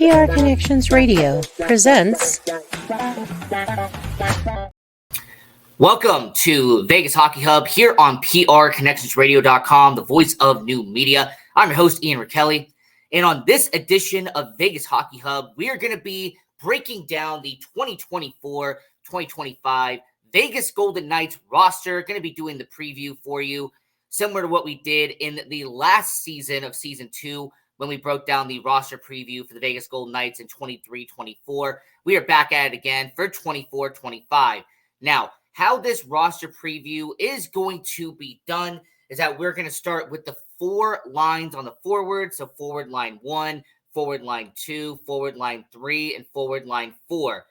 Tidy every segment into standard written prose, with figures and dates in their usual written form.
PR Connections Radio presents. Welcome to Vegas Hockey Hub here on PRConnectionsRadio.com, the voice of new media. I'm your host, Ian Rachiele. And on this edition of Vegas Hockey Hub, we are going to be breaking down the 2024-2025 Vegas Golden Knights roster. Going to be doing the preview for you, similar to what we did in the last season of Season 2 when we broke down the roster preview for the Vegas Golden Knights in 23-24. We are back at it again for 24-25. Now, how this roster preview is going to be done is that we're going to start with the four lines on the forward. So forward line 1, forward line 2, forward line 3, and forward line 4.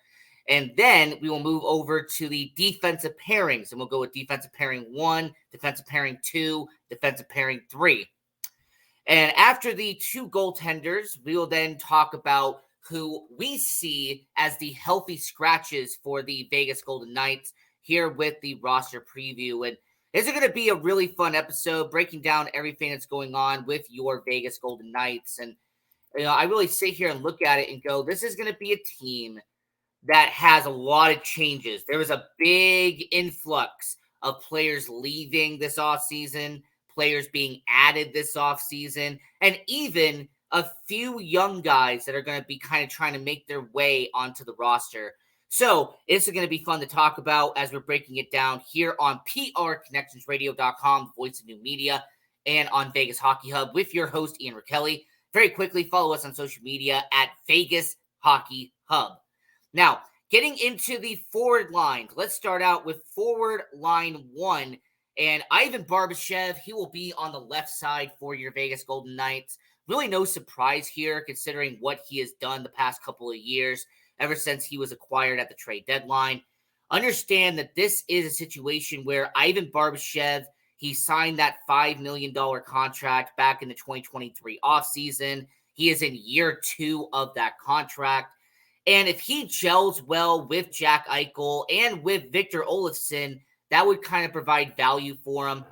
And then we will move over to the defensive pairings, and we'll go with defensive pairing 1, defensive pairing 2, defensive pairing 3. And after the two goaltenders, we will then talk about who we see as the healthy scratches for the Vegas Golden Knights here with the roster preview. And this is going to be a really fun episode, breaking down everything that's going on with your Vegas Golden Knights. And, I really sit here and look at it and go, this is going to be a team that has a lot of changes. There was a big influx of players leaving this offseason, players being added this offseason, and even a few young guys that are going to be kind of trying to make their way onto the roster. So this is going to be fun to talk about as we're breaking it down here on PRConnectionsRadio.com, the voice of new media, and on Vegas Hockey Hub with your host, Ian Rachiele. Very quickly, follow us on social media at Vegas Hockey Hub. Now, getting into the forward line, let's start out with forward line 1. And Ivan Barbashev, he will be on the left side for your Vegas Golden Knights. Really no surprise here considering what he has done the past couple of years, ever since he was acquired at the trade deadline. Understand that this is a situation where Ivan Barbashev, he signed that $5 million contract back in the 2023 offseason. He is in year 2 of that contract. And if he gels well with Jack Eichel and with Victor Olofsson, that would kind of provide value for him.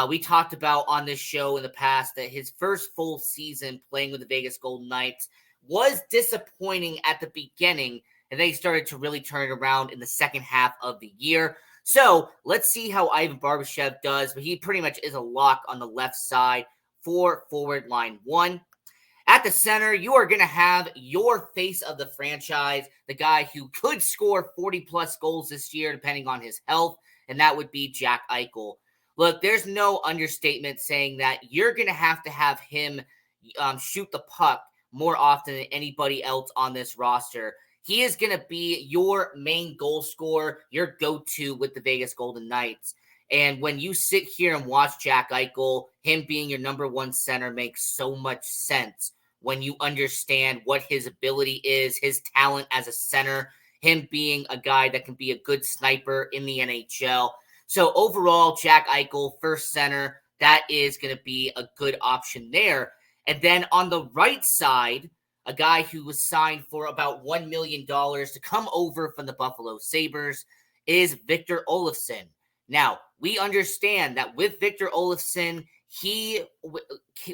We talked about on this show in the past that his first full season playing with the Vegas Golden Knights was disappointing at the beginning, and then he started to really turn it around in the second half of the year. So let's see how Ivan Barbashev does, but he pretty much is a lock on the left side for forward line 1. At the center, you are going to have your face of the franchise, the guy who could score 40-plus goals this year, depending on his health, and that would be Jack Eichel. Look, there's no understatement saying that you're going to have him shoot the puck more often than anybody else on this roster. He is going to be your main goal scorer, your go-to with the Vegas Golden Knights. And when you sit here and watch Jack Eichel, him being your number 1 center makes so much sense when you understand what his ability is, his talent as a center, him being a guy that can be a good sniper in the NHL. So overall, Jack Eichel, first center, that is going to be a good option there. And then on the right side, a guy who was signed for about $1 million to come over from the Buffalo Sabres is Victor Olofsson. Now, we understand that with Victor Olofsson, he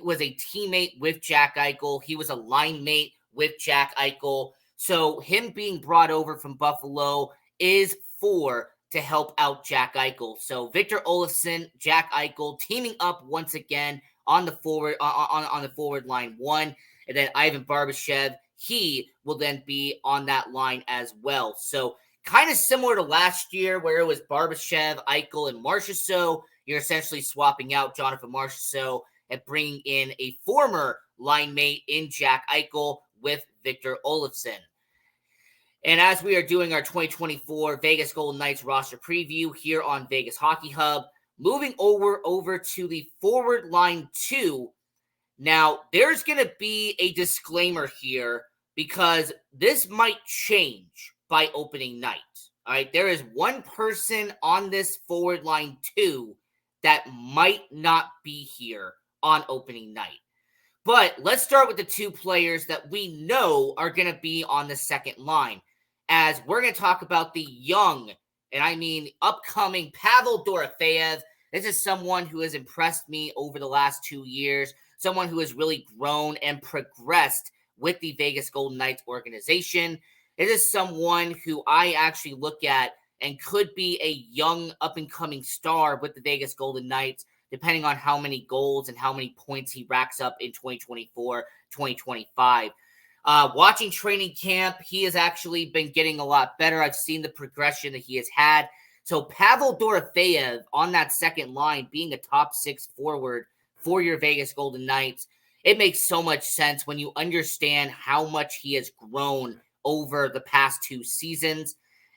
was a teammate with Jack Eichel. He was a line mate with Jack Eichel. So him being brought over from Buffalo is to help out Jack Eichel. So Victor Olofsson, Jack Eichel teaming up once again on the forward on the forward line 1. And then Ivan Barbashev, he will then be on that line as well. So kind of similar to last year where it was Barbashev, Eichel, and Marchessault. You're essentially swapping out Jonathan Marchessault and bringing in a former line mate in Jack Eichel with Victor Olofsson. And as we are doing our 2024 Vegas Golden Knights roster preview here on Vegas Hockey Hub, moving over to the forward line 2. Now, there's going to be a disclaimer here because this might change by opening night. All right, there is one person on this forward line 2 that might not be here on opening night. But let's start with the 2 players that we know are going to be on the second line, as we're going to talk about the young, and I mean upcoming, Pavel Dorofeyev. This is someone who has impressed me over the last 2 years, someone who has really grown and progressed with the Vegas Golden Knights organization. It is someone who I actually look at and could be a young up-and-coming star with the Vegas Golden Knights, depending on how many goals and how many points he racks up in 2024, 2025. Watching training camp, he has actually been getting a lot better. I've seen the progression that he has had. So Pavel Dorofeyev on that second line, being a top 6 forward for your Vegas Golden Knights, it makes so much sense when you understand how much he has grown over the past 2 seasons.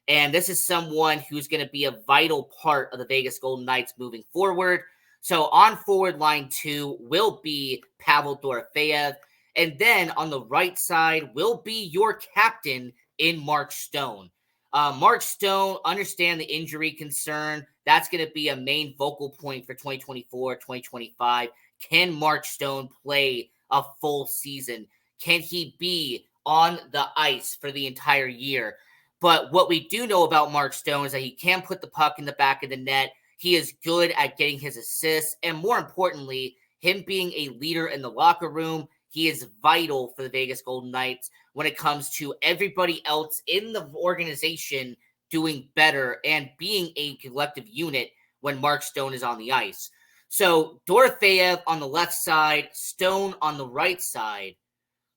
And this is someone who's going to be a vital part of the Vegas Golden Knights moving forward. So on forward line 2 will be Pavel Dorofeyev. And then on the right side will be your captain in Mark Stone. Mark Stone, understand the injury concern. That's going to be a main vocal point for 2024, 2025. Can Mark Stone play a full season? Can he be on the ice for the entire year? But what we do know about Mark Stone is that he can put the puck in the back of the net. He is good at getting his assists. And more importantly, him being a leader in the locker room, he is vital for the Vegas Golden Knights when it comes to everybody else in the organization doing better and being a collective unit when Mark Stone is on the ice. So Dorofeyev on the left side, Stone on the right side.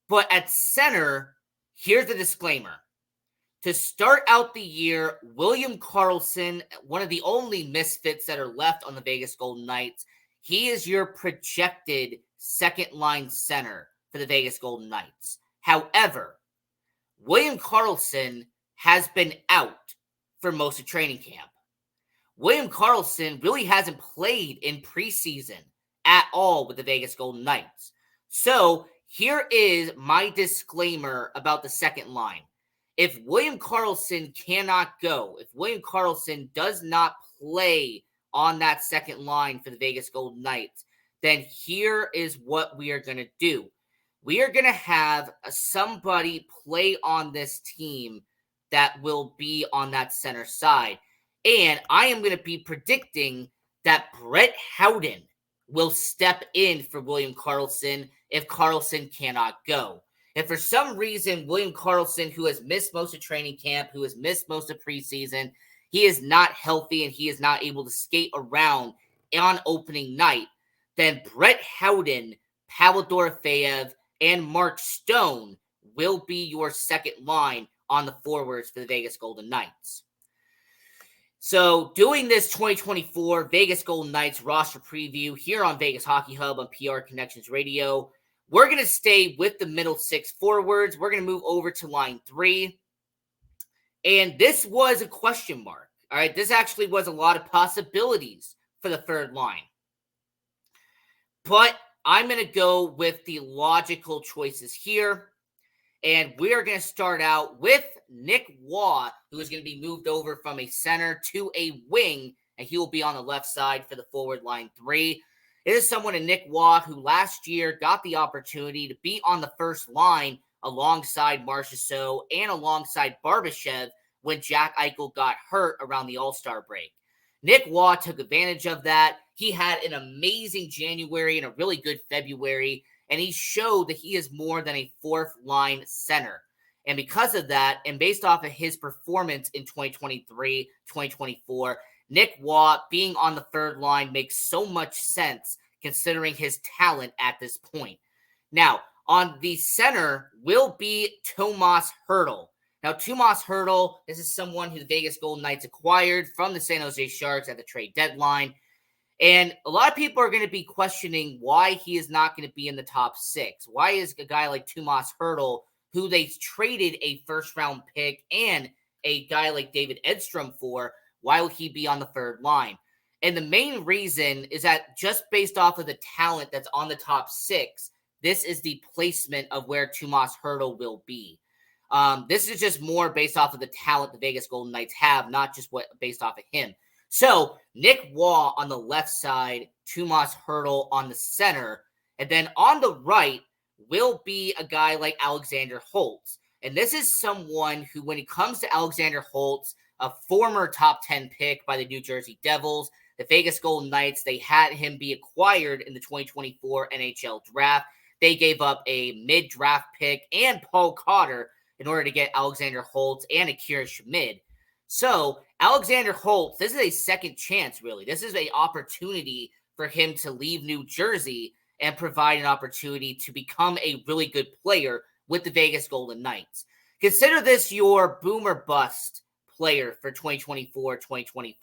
But at center, here's the disclaimer. To start out the year, William Karlsson, one of the only misfits that are left on the Vegas Golden Knights, he is your projected second-line center for the Vegas Golden Knights. However, William Karlsson has been out for most of training camp. William Karlsson really hasn't played in preseason at all with the Vegas Golden Knights. So here is my disclaimer about the second line. If William Karlsson cannot go, if William Karlsson does not play on that second line for the Vegas Golden Knights, then here is what we are going to do. We are going to have somebody play on this team that will be on that center side. And I am going to be predicting that Brett Howden will step in for William Karlsson if Karlsson cannot go. If for some reason William Karlsson, who has missed most of training camp, who has missed most of preseason, he is not healthy and he is not able to skate around on opening night, then Brett Howden, Pavel Dorofeyev, and Mark Stone will be your second line on the forwards for the Vegas Golden Knights. So doing this 2024 Vegas Golden Knights roster preview here on Vegas Hockey Hub on PR Connections Radio, we're going to stay with the middle 6 forwards. We're going to move over to line 3. And this was a question mark. All right, this actually was a lot of possibilities for the third line. But I'm going to go with the logical choices here. And we are going to start out with Nick Waugh, who is going to be moved over from a center to a wing, and he will be on the left side for the forward line 3. It is someone in Nick Waugh who last year got the opportunity to be on the first line alongside Marchessault and alongside Barbashev when Jack Eichel got hurt around the All-Star break. Nick Waugh took advantage of that. He had an amazing January and a really good February, and he showed that he is more than a fourth-line center. And because of that, and based off of his performance in 2023, 2024, Nick Waugh being on the third line makes so much sense considering his talent at this point. Now, on the center will be Tomas Hertl. Now, Tomas Hertl, this is someone who the Vegas Golden Knights acquired from the San Jose Sharks at the trade deadline. And a lot of people are going to be questioning why he is not going to be in the top 6. Why is a guy like Tomas Hertl, who they traded a first-round pick and a guy like David Edstrom for, why would he be on the third line? And the main reason is that just based off of the talent that's on the top 6, this is the placement of where Tomas Hertl will be. This is just more based off of the talent the Vegas Golden Knights have, not just what based off of him. So Nick Waugh on the left side, Tomas Hertl on the center, and then on the right will be a guy like Alexander Holtz. And this is someone who, when it comes to Alexander Holtz, a former top 10 pick by the New Jersey Devils, the Vegas Golden Knights, they had him be acquired in the 2024 NHL draft. they gave up a mid-draft pick and Paul Cotter in order to get Alexander Holtz and Akira Schmid. So Alexander Holtz, this is a second chance, really. This is an opportunity for him to leave New Jersey and provide an opportunity to become a really good player with the Vegas Golden Knights. Consider this your boom or bust player for 2024-2025.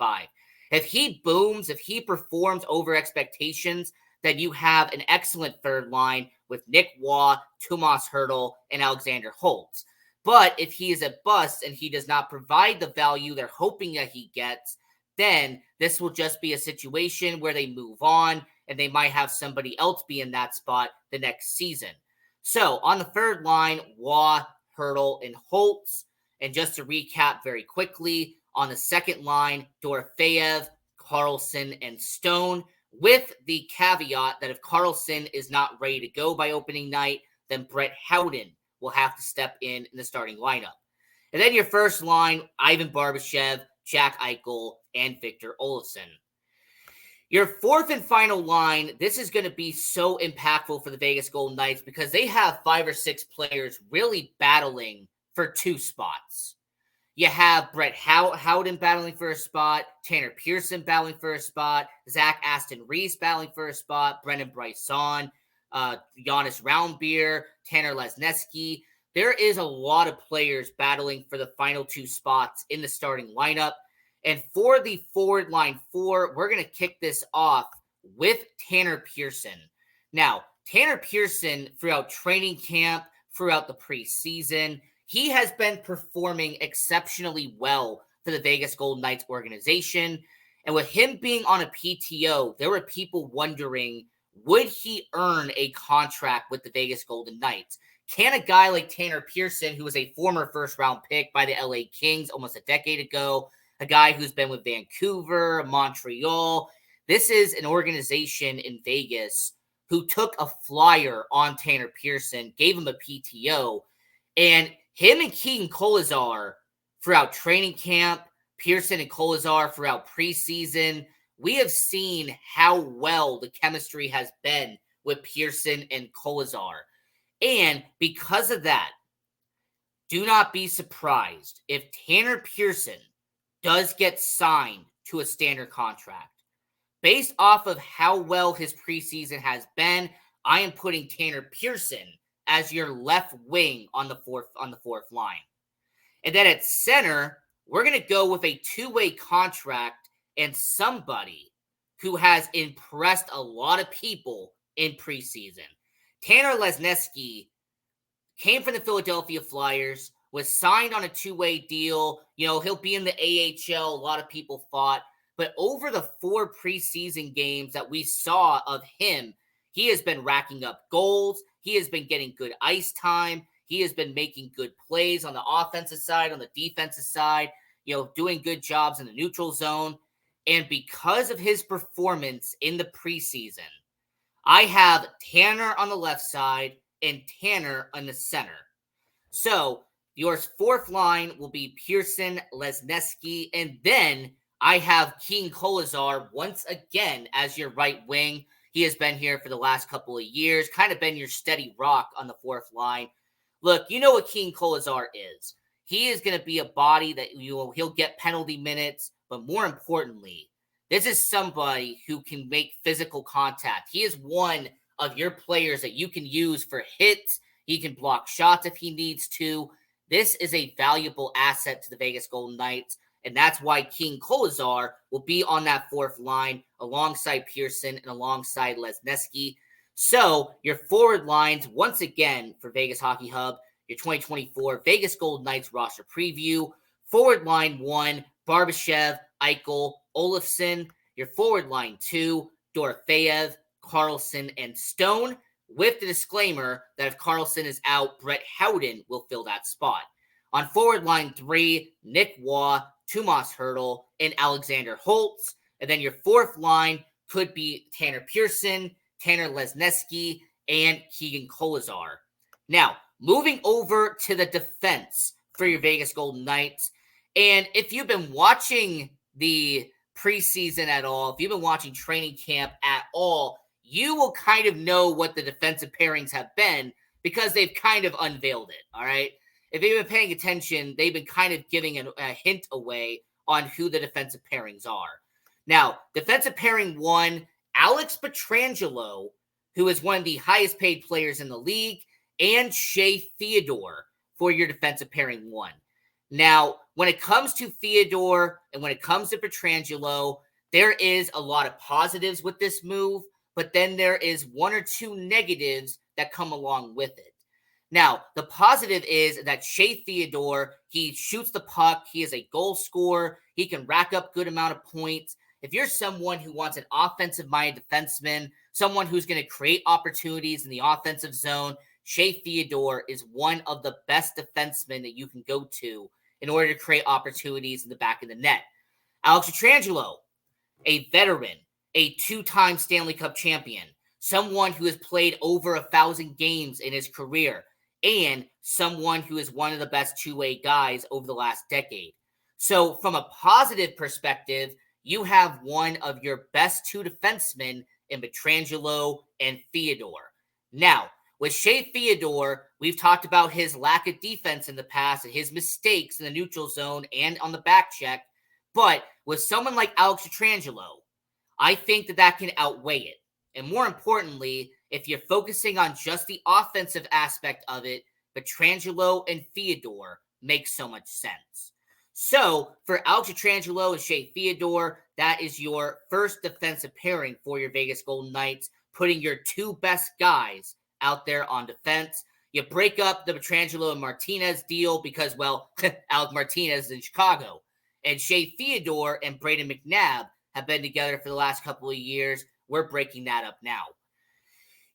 If he booms, if he performs over expectations, then you have an excellent third line with Nick Waugh, Tomas Hertl, and Alexander Holtz. But if he is a bust and he does not provide the value they're hoping that he gets, then this will just be a situation where they move on and they might have somebody else be in that spot the next season. So on the third line, Waugh, Hertl, and Holtz. And just to recap very quickly, on the second line, Dorofeyev, Carlson, and Stone, with the caveat that if Carlson is not ready to go by opening night, then Brett Howden will have to step in the starting lineup. And then your first line, Ivan Barbashev, Jack Eichel, and Victor Olofsson. Your fourth and final line, this is going to be so impactful for the Vegas Golden Knights because they have 5 or 6 players really battling for 2 spots. You have Brett Howden battling for a spot, Tanner Pearson battling for a spot, Zach Aston Reese battling for a spot, Brendan Brisson, Jonas Roundbeer, Tanner Lesneski. There is a lot of players battling for the final 2 spots in the starting lineup. And for the forward line 4, we're going to kick this off with Tanner Pearson. Now, Tanner Pearson, throughout training camp, throughout the preseason, he has been performing exceptionally well for the Vegas Golden Knights organization. And with him being on a PTO, there were people wondering, would he earn a contract with the Vegas Golden Knights? Can a guy like Tanner Pearson, who was a former first-round pick by the LA Kings almost a decade ago, a guy who's been with Vancouver, Montreal, this is an organization in Vegas who took a flyer on Tanner Pearson, gave him a PTO, and him and Keegan Kolesar throughout training camp, Pearson and Kolesar throughout preseason, we have seen how well the chemistry has been with Pearson and Kolesar. And because of that, do not be surprised if Tanner Pearson does get signed to a standard contract. Based off of how well his preseason has been, I am putting Tanner Pearson as your left wing on the fourth line. And then at center, we're going to go with a 2-way contract and somebody who has impressed a lot of people in preseason. Tanner Lesneski came from the Philadelphia Flyers, was signed on a 2-way deal. You know, he'll be in the AHL, a lot of people thought. But over the 4 preseason games that we saw of him, he has been racking up goals. He has been getting good ice time. He has been making good plays on the offensive side, on the defensive side, you know, doing good jobs in the neutral zone. And because of his performance in the preseason, I have Tanner on the left side and Tanner on the center. So your fourth line will be Pearson, Lesneski, and then I have Keegan Kolesar once again as your right wing. He has been here for the last couple of years, kind of been your steady rock on the fourth line. Look, you know what Keegan Kolesar is. He is going to be a body that he'll get penalty minutes, but more importantly, this is somebody who can make physical contact. He is one of your players that you can use for hits. He can block shots if he needs to. This is a valuable asset to the Vegas Golden Knights, and that's why Keegan Kolesar will be on that fourth line alongside Pearson and alongside Lesneski. So your forward lines, once again, for Vegas Hockey Hub, your 2024 Vegas Golden Knights roster preview. Forward line 1, Barbashev, Eichel, Olofsson. Your forward line 2, Dorofeyev, Carlson, and Stone, with the disclaimer that if Carlson is out, Brett Howden will fill that spot. On forward line 3, Nick Waugh, Tomas Hertl, and Alexander Holtz. And then your fourth line could be Tanner Pearson, Tanner Lesneski, and Keegan Kolesar. Now, moving over to the defense for your Vegas Golden Knights. And if you've been watching the preseason at all, if you've been watching training camp at all, you will kind of know what the defensive pairings have been because they've kind of unveiled it, all right? If you've been paying attention, they've been kind of giving a hint away on who the defensive pairings are. Now, defensive pairing 1, Alex Pietrangelo, who is one of the highest paid players in the league, and Shea Theodore for your defensive pairing 1. Now, when it comes to Theodore and when it comes to Pietrangelo, there is a lot of positives with this move, but then there is 1 or 2 negatives that come along with it. Now, the positive is that Shea Theodore, he shoots the puck. He is a goal scorer. He can rack up good amount of points. If you're someone who wants an offensive-minded defenseman, someone who's going to create opportunities in the offensive zone, Shea Theodore is one of the best defensemen that you can go to in order to create opportunities in the back of the net. Alex Pietrangelo, a veteran, a 2-time Stanley Cup champion, someone who has played over 1,000 games in his career, and someone who is one of the best two-way guys over the last decade. So from a positive perspective, you have one of your best 2 defensemen in Pietrangelo and Theodore. Now, with Shea Theodore, we've talked about his lack of defense in the past and his mistakes in the neutral zone and on the back check. But with someone like Alex Pietrangelo, I think that can outweigh it. And more importantly, if you're focusing on just the offensive aspect of it, Pietrangelo and Theodore make so much sense. So for Alex Pietrangelo and Shea Theodore, that is your first defensive pairing for your Vegas Golden Knights, putting your 2 best guys out there on defense. You break up the Pietrangelo and Martinez deal because, well, Alec Martinez is in Chicago. And Shea Theodore and Brayden McNabb have been together for the last couple of years. We're breaking that up now.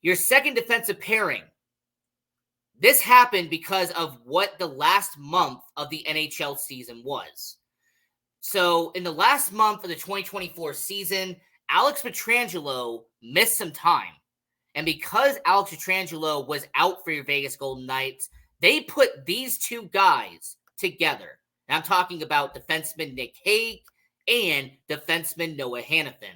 Your second defensive pairing. This happened because of what the last month of the NHL season was. So in the last month of the 2024 season, Alex Pietrangelo missed some time. And because Alex Pietrangelo was out for your Vegas Golden Knights, they put these 2 guys together. And I'm talking about defenseman Nick Hague and defenseman Noah Hanifin.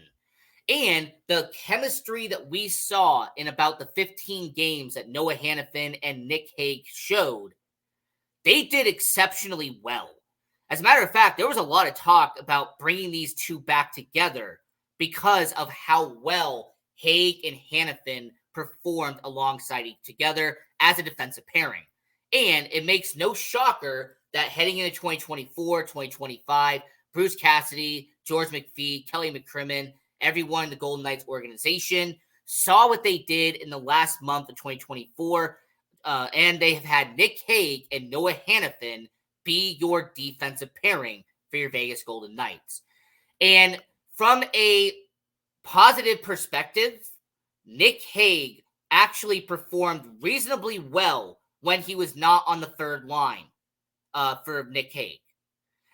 And the chemistry that we saw in about the 15 games that Noah Hanifin and Nick Hague showed, they did exceptionally well. As a matter of fact, there was a lot of talk about bringing these 2 back together because of how well Hague and Hanifin performed alongside each together as a defensive pairing. And it makes no shocker that heading into 2024, 2025, Bruce Cassidy, George McPhee, Kelly McCrimmon, everyone in the Golden Knights organization saw what they did in the last month of 2024, and they have had Nick Hague and Noah Hanifin be your defensive pairing for your Vegas Golden Knights. And from a positive perspective, Nick Hague actually performed reasonably well when he was not on the third line for Nick Hague.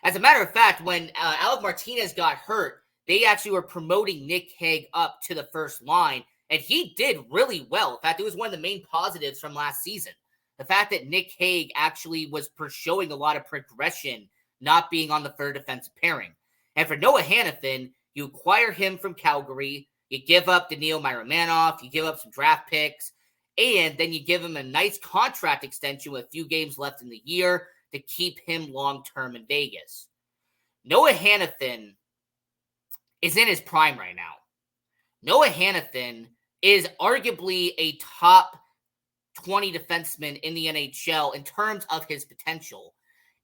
As a matter of fact, when Alec Martinez got hurt, they actually were promoting Nick Hague up to the first line, and he did really well. In fact, it was one of the main positives from last season. The fact that Nick Hague actually was showing a lot of progression, not being on the third defensive pairing. And for Noah Hanifin, you acquire him from Calgary, you give up Daniil Miromanov, you give up some draft picks, and then you give him a nice contract extension with a few games left in the year to keep him long-term in Vegas. Noah Hanifin is in his prime right now. Noah Hanifin is arguably a top 20 defenseman in the NHL in terms of his potential.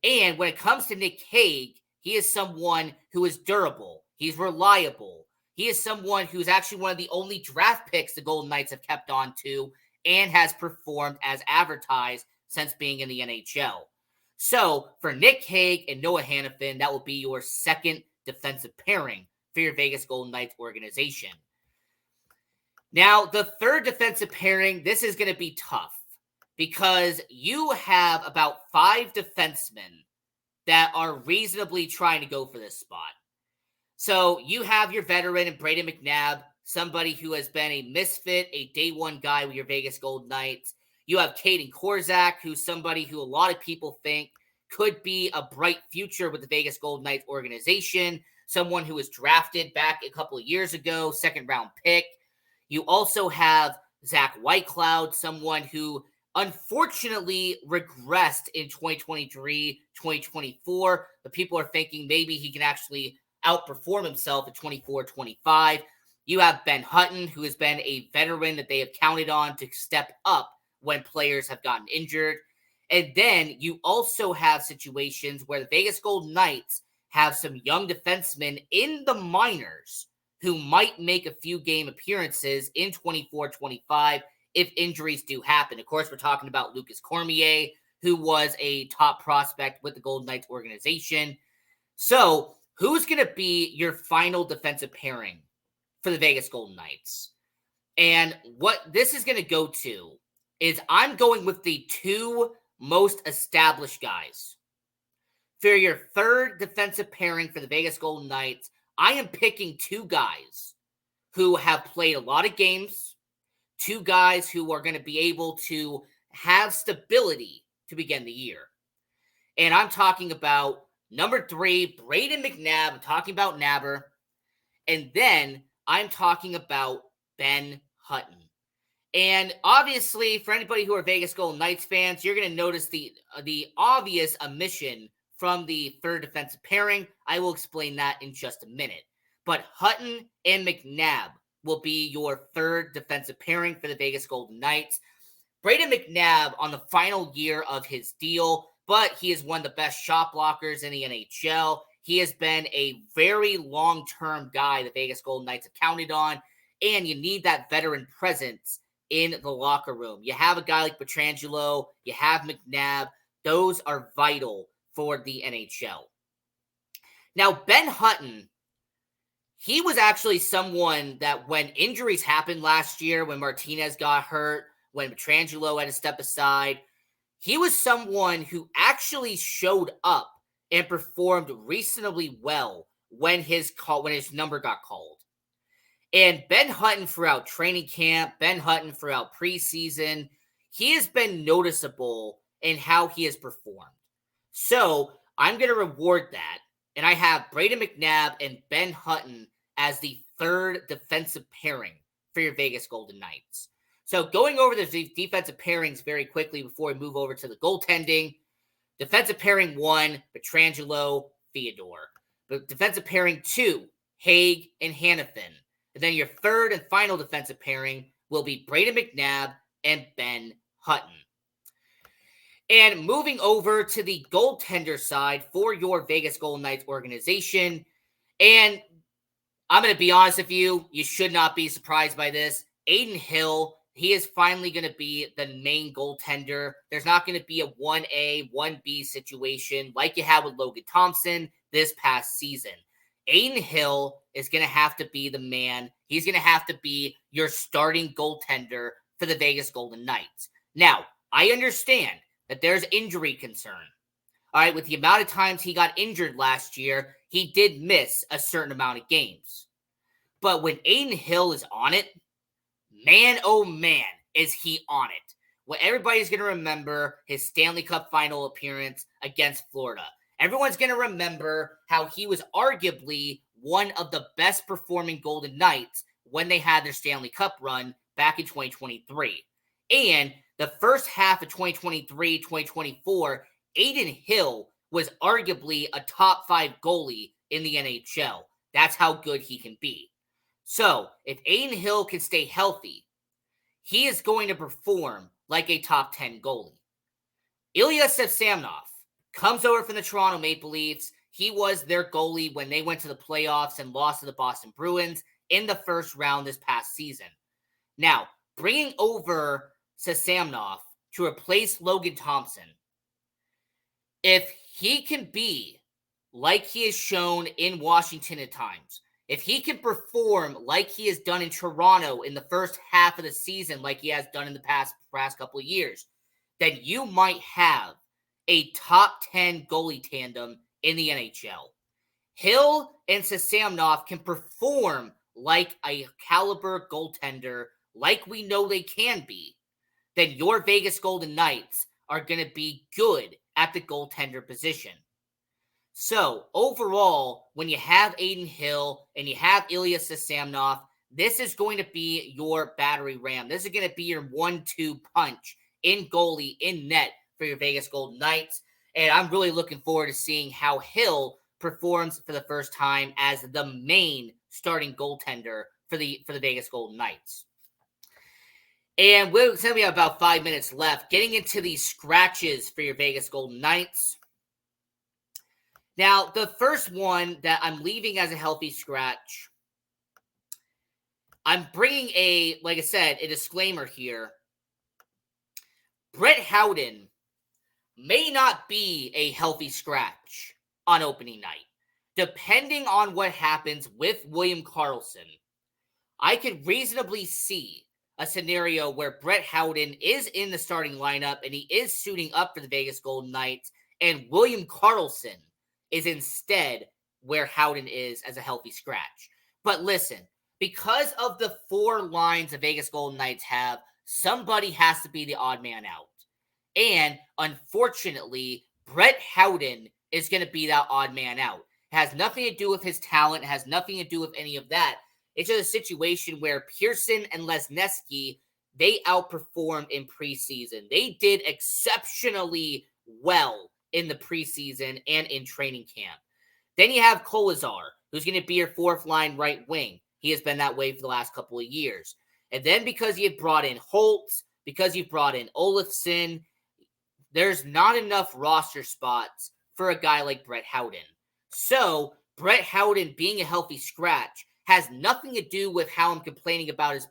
And when it comes to Nick Hague, he is someone who is durable. He's reliable. He is someone who's actually one of the only draft picks the Golden Knights have kept on to and has performed as advertised since being in the NHL. So for Nick Hague and Noah Hanifin, that will be your second defensive pairing for your Vegas Golden Knights organization. Now, the third defensive pairing, this is going to be tough because you have about 5 defensemen that are reasonably trying to go for this spot. So you have your veteran in Brayden McNabb, somebody who has been a misfit, a day one guy with your Vegas Golden Knights. You have Caden Korzak, who's somebody who a lot of people think could be a bright future with the Vegas Golden Knights organization, someone who was drafted back a couple of years ago, second-round pick. You also have Zach Whitecloud, someone who unfortunately regressed in 2023, 2024, but people are thinking maybe he can actually outperform himself in 24, 25. You have Ben Hutton, who has been a veteran that they have counted on to step up when players have gotten injured. And then you also have situations where the Vegas Golden Knights have some young defensemen in the minors who might make a few game appearances in 24-25 if injuries do happen. Of course, we're talking about Lucas Cormier, who was a top prospect with the Golden Knights organization. So, who's going to be your final defensive pairing for the Vegas Golden Knights? And what this is going to go to is I'm going with the two most established guys. For your third defensive pairing for the Vegas Golden Knights, I am picking two guys who have played a lot of games, two guys who are going to be able to have stability to begin the year. And I'm talking about number 3, Brayden McNabb. I'm talking about Nabber. And then I'm talking about Ben Hutton. And obviously, for anybody who are Vegas Golden Knights fans, you're going to notice the obvious omission from the third defensive pairing. I will explain that in just a minute. But Hutton and McNabb will be your third defensive pairing for the Vegas Golden Knights. Brayden McNabb on the final year of his deal, but he is one of the best shot blockers in the NHL. He has been a very long-term guy the Vegas Golden Knights have counted on, and you need that veteran presence in the locker room. You have a guy like Pietrangelo, you have McNabb. Those are vital for the NHL. Now, Ben Hutton, he was actually someone that when injuries happened last year, when Martinez got hurt, when Pietrangelo had to step aside, he was someone who actually showed up and performed reasonably well when his number got called. And Ben Hutton throughout training camp, Ben Hutton throughout preseason, he has been noticeable in how he has performed. So I'm going to reward that. And I have Brayden McNabb and Ben Hutton as the third defensive pairing for your Vegas Golden Knights. So going over the defensive pairings very quickly before we move over to the goaltending. Defensive pairing 1, Pietrangelo, Theodore. Defensive pairing 2, Haig and Hanifin. And then your third and final defensive pairing will be Brayden McNabb and Ben Hutton. And moving over to the goaltender side for your Vegas Golden Knights organization. And I'm going to be honest with you, you should not be surprised by this. Adin Hill, he is finally going to be the main goaltender. There's not going to be a 1A, 1B situation like you had with Logan Thompson this past season. Adin Hill is going to have to be the man. He's going to have to be your starting goaltender for the Vegas Golden Knights. Now, I understand that there's injury concern. All right, with the amount of times he got injured last year, he did miss a certain amount of games. But when Adin Hill is on it, man, oh man, is he on it. Well, everybody's going to remember his Stanley Cup final appearance against Florida. Everyone's going to remember how he was arguably one of the best performing Golden Knights when they had their Stanley Cup run back in 2023. And the first half of 2023, 2024, Adin Hill was arguably a top 5 goalie in the NHL. That's how good he can be. So, if Adin Hill can stay healthy, he is going to perform like a top 10 goalie. Ilya Samsonov comes over from the Toronto Maple Leafs. He was their goalie when they went to the playoffs and lost to the Boston Bruins in the first round this past season. Now, bringing over Samsonov to replace Logan Thompson, if he can be like he has shown in Washington at times, if he can perform like he has done in Toronto in the first half of the season, like he has done in the past couple of years, then you might have a top 10 goalie tandem in the NHL. Hill and Samsonov can perform like a caliber goaltender, like we know they can be, then your Vegas Golden Knights are going to be good at the goaltender position. So, overall, when you have Adin Hill and you have Ilya Samsonov, this is going to be your battering ram. This is going to be your 1-2 punch in goalie, in net for your Vegas Golden Knights. And I'm really looking forward to seeing how Hill performs for the first time as the main starting goaltender for the Vegas Golden Knights. And we're going to have about 5 minutes left. Getting into these scratches for your Vegas Golden Knights. Now, the first one that I'm leaving as a healthy scratch, I'm bringing like I said, a disclaimer here. Brett Howden may not be a healthy scratch on opening night. Depending on what happens with William Karlsson, I could reasonably see a scenario where Brett Howden is in the starting lineup and he is suiting up for the Vegas Golden Knights, and William Karlsson is instead where Howden is as a healthy scratch. But listen, because of the 4 lines the Vegas Golden Knights have, somebody has to be the odd man out. And unfortunately, Brett Howden is going to be that odd man out. It has nothing to do with his talent. It has nothing to do with any of that. It's just a situation where Pearson and Lesniewski, they outperformed in preseason. They did exceptionally well in the preseason and in training camp. Then you have Kolazar, who's going to be your 4th line right wing. He has been that way for the last couple of years. And then because you've brought in Holtz, because you've brought in Olofsson, there's not enough roster spots for a guy like Brett Howden. So Brett Howden being a healthy scratch has nothing to do with how I'm complaining about his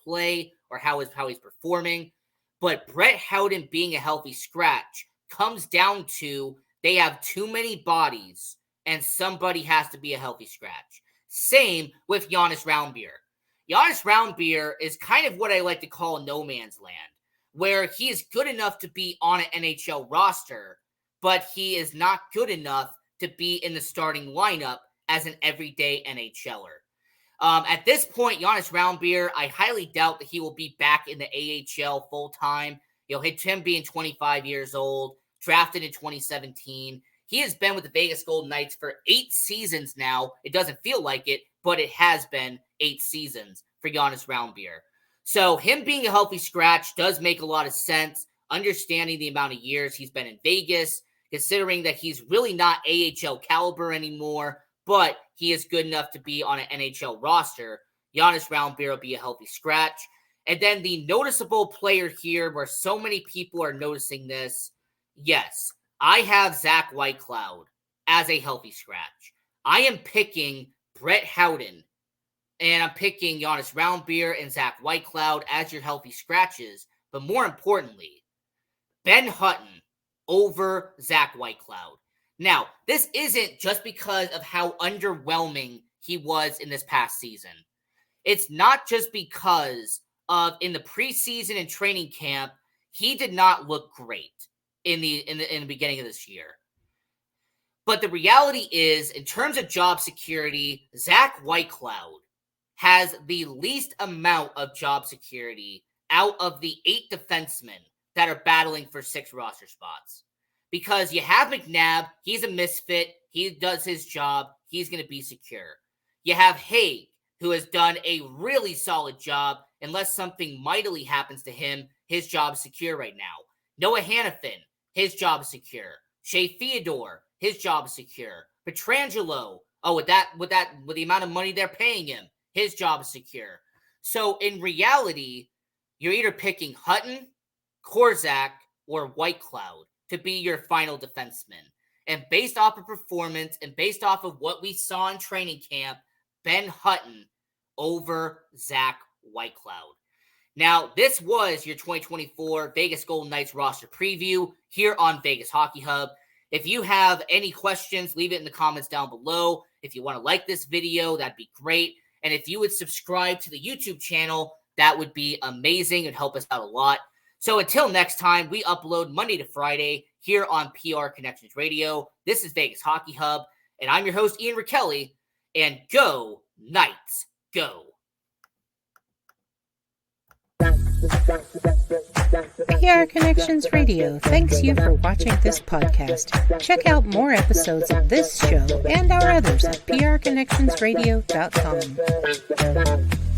play or how he's performing. But Brett Howden being a healthy scratch comes down to they have too many bodies and somebody has to be a healthy scratch. Same with Jonas Roundbeer. Jonas Roundbeer is kind of what I like to call no man's land, where he is good enough to be on an NHL roster, but he is not good enough to be in the starting lineup as an everyday NHLer. At this point, Jonas Roundbeer, I highly doubt that he will be back in the AHL full-time. Him being 25 years old, drafted in 2017. He has been with the Vegas Golden Knights for 8 seasons now. It doesn't feel like it, but it has been 8 seasons for Jonas Roundbeer. So him being a healthy scratch does make a lot of sense, understanding the amount of years he's been in Vegas, considering that he's really not AHL caliber anymore, but he is good enough to be on an NHL roster. Jonas Roundbeer will be a healthy scratch. And then the noticeable player here where so many people are noticing this, yes, I have Zach Whitecloud as a healthy scratch. I am picking Brett Howden, and I'm picking Jonas Roundbeer and Zach Whitecloud as your healthy scratches. But more importantly, Ben Hutton over Zach Whitecloud. Now, this isn't just because of how underwhelming he was in this past season. It's not just because of in the preseason and training camp, he did not look great in the beginning of this year. But the reality is, in terms of job security, Zach Whitecloud has the least amount of job security out of the 8 defensemen that are battling for 6 roster spots. Because you have McNabb, he's a misfit, he does his job, he's going to be secure. You have Haig, who has done a really solid job. Unless something mightily happens to him, his job's secure right now. Noah Hannafin, his job's secure. Shea Theodore, his job's secure. Pietrangelo, with the amount of money they're paying him, his job's secure. So in reality, you're either picking Hutton, Korczak, or Whitecloud to be your final defenseman. And based off of performance and based off of what we saw in training camp, Ben Hutton over Zach Whitecloud. Now, this was your 2024 Vegas Golden Knights roster preview here on Vegas Hockey Hub. If you have any questions, leave it in the comments down below. If you want to like this video, that'd be great. And if you would subscribe to the YouTube channel, that would be amazing. It'd help us out a lot. So until next time, we upload Monday to Friday here on PR Connections Radio. This is Vegas Hockey Hub, and I'm your host, Ian Rachiele, and go Knights, go! PR Connections Radio thanks you for watching this podcast. Check out more episodes of this show and our others at prconnectionsradio.com.